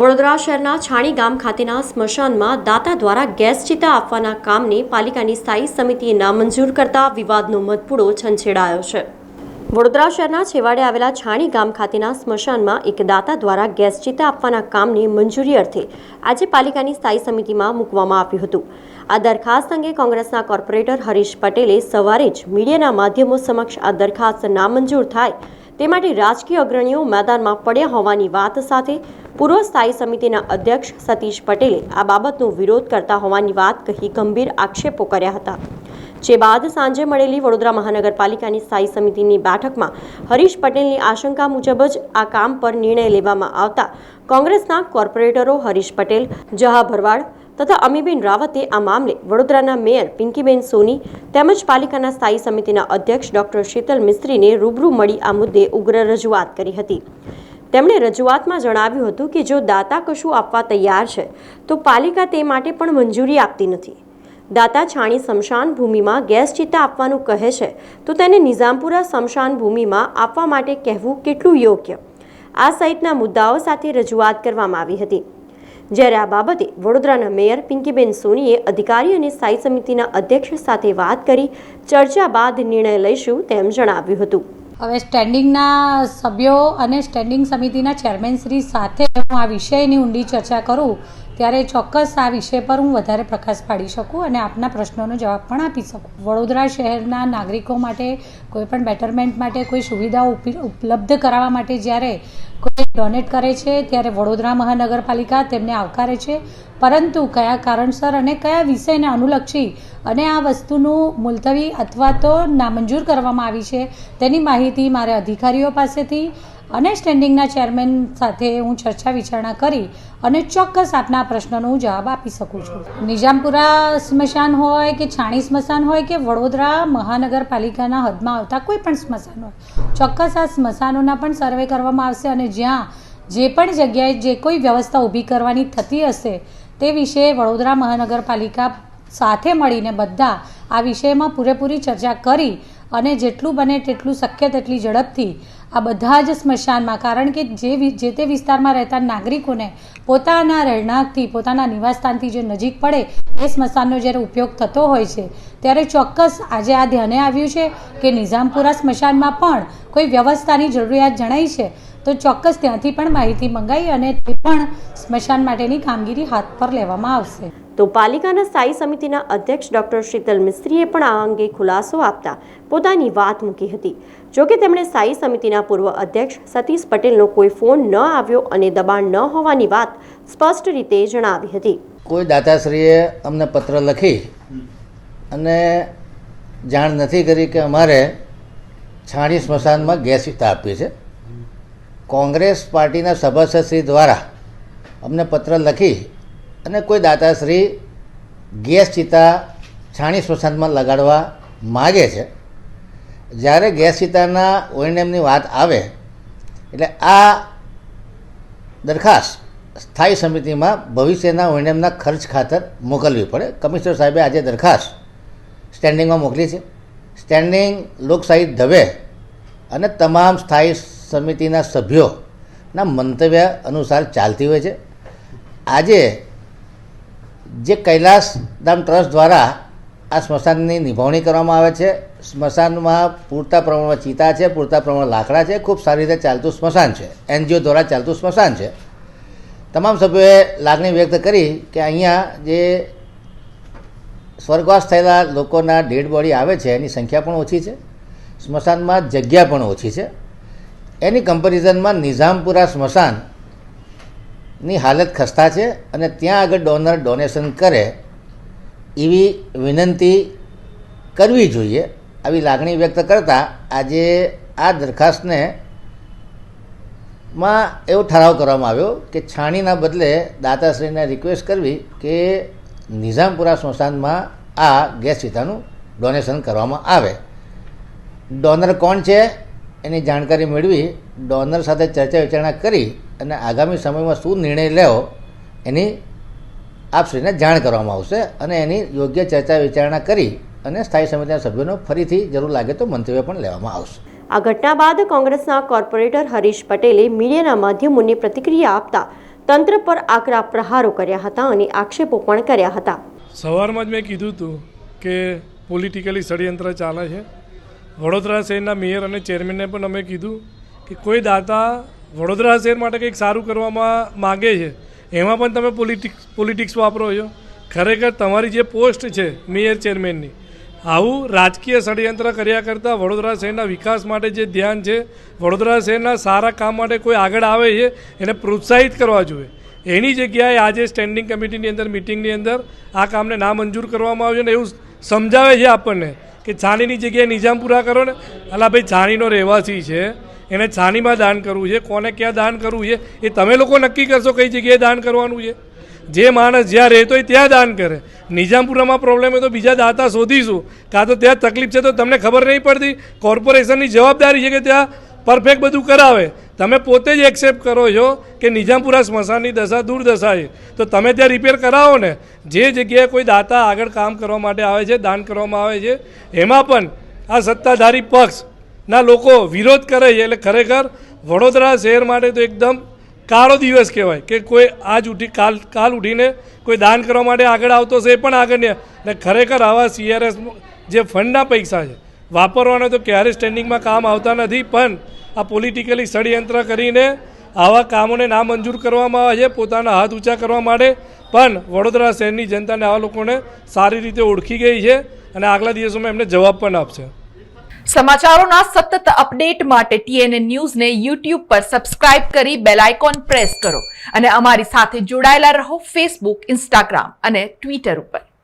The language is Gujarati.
વડોદરા શહેરના છાણી ગામ ખાતેના સ્મશાનમાં દાતા દ્વારા ગેસ ચિતા આપવાના કામને પાલિકાની સ્થાયી સમિતિએ નામંજૂર કરતા વિવાદનો મધપૂડો છંછેડાયો છે। વડોદરા શહેરના છેવાડે આવેલા છાણી ગામ ખાતેના સ્મશાનમાં એક દાતા દ્વારા ગેસ ચિતા આપવાના કામને મંજૂરી અર્થે આજે પાલિકાની સ્થાયી સમિતિમાં મૂકવામાં આવ્યું હતું। આ દરખાસ્ત અંગે કોંગ્રેસના કોર્પોરેટર હરીશ પટેલે સવારે જ મીડિયાના માધ્યમો સમક્ષ આ દરખાસ્ત નામંજૂર થાય તે માટે રાજકીય અગ્રણીઓ મેદાનમાં પડ્યા હોવાની વાત સાથે પૂર્વ સ્થાયી સમિતિના અધ્યક્ષ સતીશ પટેલે આ બાબતનો વિરોધ કરતા હોવાની વાત કહી ગંભીર આક્ષેપો કર્યા હતા। જે બાદ સાંજે મળેલી વડોદરા મહાનગરપાલિકાની સ્થાયી સમિતિની બેઠકમાં હરીશ પટેલની આશંકા મુજબ જ આ કામ પર નિર્ણય લેવામાં આવતા કોંગ્રેસના કોર્પોરેટરો હરીશ પટેલ, જહા ભરવાડ તથા અમીબેન રાવતે આ મામલે વડોદરાના મેયર પિંકીબેન સોની તેમજ પાલિકાના સ્થાયી સમિતિના અધ્યક્ષ ડોક્ટર શીતલ મિસ્ત્રીને રૂબરૂ મળી આ મુદ્દે ઉગ્ર રજૂઆત કરી હતી। તેમણે રજૂઆતમાં જણાવ્યું હતું કે જો દાતા કશું આપવા તૈયાર છે તો પાલિકા તે માટે પણ મંજૂરી આપતી નથી। દાતા છાણી સ્મશાન ભૂમિમાં ગેસ ચિતા આપવાનું કહે છે તો તેને નિઝામપુરા સ્મશાન ભૂમિમાં આપવા માટે કહેવું કેટલું યોગ્ય? આ સહિતના મુદ્દાઓ સાથે રજૂઆત કરવામાં આવી હતી। જ્યારે આ બાબતે વડોદરાના મેયર પિંકીબેન સોનીએ અધિકારી અને સ્થાયી સમિતિના અધ્યક્ષ સાથે વાત કરી ચર્ચા બાદ નિર્ણય લઈશું તેમ જણાવ્યું હતું। હવે સ્ટેન્ડિંગના સભ્યો અને સ્ટેન્ડિંગ સમિતિના ચેરમેનશ્રી સાથે હું આ વિષયની ઊંડી ચર્ચા કરું ત્યારે ચોક્કસ આ વિષય પર હું વધારે પ્રકાશ પાડી શકું અને આપના પ્રશ્નોનો જવાબ પણ આપી શકું। વડોદરા શહેરના નાગરિકો માટે કોઈપણ બેટરમેન્ટ માટે કોઈ સુવિધાઓ ઉપલબ્ધ કરાવવા માટે જ્યારે કોઈ ડોનેટ કરે છે ત્યારે વડોદરા મહાનગરપાલિકા તેમને આવકારે છે, પરંતુ કયા કારણસર અને કયા વિષયને અનુલક્ષી અને આ વસ્તુનું મુલતવી અથવા તો નામંજૂર કરવામાં આવી છે તેની માહિતી મારે અધિકારીઓ પાસેથી અને સ્ટેન્ડિંગના ચેરમેન સાથે હું ચર્ચા વિચારણા કરી અને ચોક્કસ આપના પ્રશ્નનો હું જવાબ આપી શકું છું। નિઝામપુરા સ્મશાન હોય કે છાણી સ્મશાન હોય કે વડોદરા મહાનગરપાલિકાના હદમાં આવતા કોઈ પણ સ્મશાન હોય, ચોક્કસ આ સ્મશાનોના પણ સર્વે કરવામાં આવશે અને જ્યાં જે પણ જગ્યાએ જે કોઈ વ્યવસ્થા ઊભી કરવાની થતી હશે તે વિશે વડોદરા મહાનગરપાલિકા સાથે મળીને બધા આ વિષયમાં પૂરેપૂરી ચર્ચા કરી અને જેટલું બને તેટલું શક્ય તેટલી ઝડપથી આ બધા જ સ્મશાનમાં, કારણ કે જે તે વિસ્તારમાં રહેતા નાગરિકોને પોતાના રહેણાંકથી પોતાના નિવાસસ્થાનથી જે નજીક પડે એ સ્મશાનનો જ્યારે ઉપયોગ થતો હોય છે ત્યારે ચોક્કસ આજે આ ધ્યાને આવ્યું છે કે નિઝામપુરા સ્મશાનમાં પણ કોઈ વ્યવસ્થાની જરૂરિયાત જણાઈ છે તો ચોક્કસ ત્યાંથી પણ માહિતી મંગાવી અને તે પણ સ્મશાન માટેની કામગીરી હાથ પર લેવામાં આવશે। તો પાલિકાના સ્થાયી સમિતિના અધ્યક્ષ ડોક્ટર શીતલ મિસ્ત્રીએ પણ આ અંગે ખુલાસો આપતા પોતાની વાત મૂકી હતી। જોકે તેમણે સ્થાયી સમિતિના પૂર્વ અધ્યક્ષ સતીશ પટેલનો કોઈ ફોન ન આવ્યો અને દબાણ ન હોવાની વાત સ્પષ્ટ રીતે જણાવી હતી। કોઈ દાતાશ્રીએ અમને પત્ર લખી અને જાણ નથી કરી કે અમારે છાણી સ્મશાનમાં ગેસ ચિતા આપવી છે। કોંગ્રેસ પાર્ટીના સભાસદશ્રી દ્વારા અમને પત્ર લખી અને કોઈ દાતાશ્રી ગેસ ચિતા છાણી સ્મશાનમાં લગાડવા માગે છે। જ્યારે ગેસ ચિતાના ઓએનએમની વાત આવે એટલે આ દરખાસ્ત સ્થાયી સમિતિમાં ભવિષ્યના ઓએનએમના ખર્ચ ખાતર મોકલવી પડે। કમિશનર સાહેબે આજે દરખાસ્ત સ્ટેન્ડિંગમાં મોકલી છે। સ્ટેન્ડિંગ લોકશાહી દવે અને તમામ સ્થાયી સમિતિના સભ્યોના મંતવ્ય અનુસાર ચાલતી હોય છે। આજે જે કૈલાસધામ ટ્રસ્ટ દ્વારા આ સ્મશાનની નિભાવણી કરવામાં આવે છે, સ્મશાનમાં પૂરતા પ્રમાણમાં ચિતા છે, પૂરતા પ્રમાણમાં લાકડા છે, ખૂબ સારી રીતે ચાલતું સ્મશાન છે, એનજીઓ દ્વારા ચાલતું સ્મશાન છે। તમામ સભ્યોએ લાગણી વ્યક્ત કરી કે અહીંયા જે સ્વર્ગવાસ થયેલા લોકોના ડેડ બોડી આવે છે એની સંખ્યા પણ ઓછી છે, સ્મશાનમાં જગ્યા પણ ઓછી છે। એની કમ્પેરિઝનમાં નિઝામપુરા સ્મશાનની હાલત ખસ્તા છે અને ત્યાં આગળ ડોનર ડોનેશન કરે એવી વિનંતી કરવી જોઈએ, આવી લાગણી વ્યક્ત કરતાં આજે આ દરખાસ્તને માં એવો ઠરાવ કરવામાં આવ્યો કે છાણીના બદલે દાતાશ્રીને રિક્વેસ્ટ કરવી કે નિઝામપુરા સ્મશાનમાં આ ગેસ ચિતાનું ડોનેશન કરવામાં આવે। ડોનર કોણ છે એની જાણકારી મેળવી ડોનર સાથે ચર્ચા વિચારણા કરી અને આગામી સમયમાં શું નિર્ણય લેવો એની આપશ્રીને જાણ કરવામાં આવશે અને એની યોગ્ય ચર્ચા વિચારણા કરી અને સ્થાયી સમિતિના સભ્યોનો ફરીથી જરૂર લાગે તો મંતવ્ય પણ લેવામાં આવશે। આ ઘટના બાદ કોંગ્રેસના કોર્પોરેટર હરીશ પટેલે મીડિયાના માધ્યમોને પ્રતિક્રિયા આપતા તંત્ર પર આકરા પ્રહારો કર્યા હતા અને આક્ષેપો પણ કર્યા હતા. સવારમાં જ મેં કીધું હતું કે પોલિટિકલી ષડયંત્ર ચાલે છે. વડોદરા શહેરના મેયર અને ચેરમેનને પણ અમે કીધું કે કોઈ દાતા વડોદરા શહેર માટે કંઈક સારું કરવામાં માગે છે, એમાં પણ તમે પોલિટિક્સ વાપરો છો. ખરેખર તમારી જે પોસ્ટ છે મેયર ચેરમેનની, આવું રાજકીય ષડયંત્ર કર્યા કરતાં વડોદરા શહેરના વિકાસ માટે જે ધ્યાન છે, વડોદરા શહેરના સારા કામ માટે કોઈ આગળ આવે છે એને પ્રોત્સાહિત કરવા જોઈએ. એની જગ્યાએ આજે સ્ટેન્ડિંગ કમિટીની અંદર મિટિંગની અંદર આ કામને નામંજૂર કરવામાં આવ્યું ને એવું સમજાવે છે આપણને કે છાનીની જગ્યાએ નિજામપુરા કરો ને. અલા ભાઈ, છાનીનો રહેવાસી છે, એને છાનીમાં દાન કરવું છે, કોને ક્યાં દાન કરવું છે એ તમે લોકો નક્કી કરશો કઈ જગ્યાએ દાન કરવાનું છે. જે માણસ જ્યાં રહેતો હોય ત્યાં દાન કરે. નિજામપુરામાં પ્રોબ્લેમ હોય તો બીજા દાતા શોધીશું, કાં તો ત્યાં તકલીફ છે તો તમને ખબર નહીં પડતી. કોર્પોરેશનની જવાબદારી છે કે ત્યાં પરફેક્ટ બધું કરાવે. તમે પોતે જ એક્સેપ્ટ કરો છો કે નિજામપુરા સ્મશાનની દશા દુર્દશા છે, તો તમે ત્યાં રિપેર કરાવો ને. જે જગ્યાએ કોઈ દાતા આગળ કામ કરવા માટે આવે છે, દાન કરવામાં આવે છે, એમાં પણ આ સત્તાધારી પક્ષના લોકો વિરોધ કરે છે. એટલે ખરેખર વડોદરા શહેર માટે તો એકદમ કાળો દિવસ કહેવાય કે કોઈ આજ ઉઠી કાલ ઉઠીને કોઈ દાન કરવા માટે આગળ આવતો છે, એ પણ આગળ નહીં. એટલે ખરેખર આવા CRS જે ફંડના પૈસા છે વાપરવાના તો ક્યારે સ્ટેન્ડિંગમાં કામ આવતા નથી, પણ આ પોલિટિકલી ષડયંત્ર કરીને આવા કામોને નામંજૂર કરવામાં આવે છે પોતાના હાથ ઊંચા કરવા માટે. પણ વડોદરા શહેરની જનતાને આવા લોકોને સારી રીતે ઓળખી ગઈ છે અને આગલા દિવસોમાં એમને જવાબ પણ આપશે. સમાચારોના સતત અપડેટ માટે TNN ન્યૂઝને YouTube પર સબસ્ક્રાઇબ કરી બેલ આઇકોન પ્રેસ કરો અને અમારી સાથે જોડાયેલા રહો Facebook, Instagram અને Twitter ઉપર.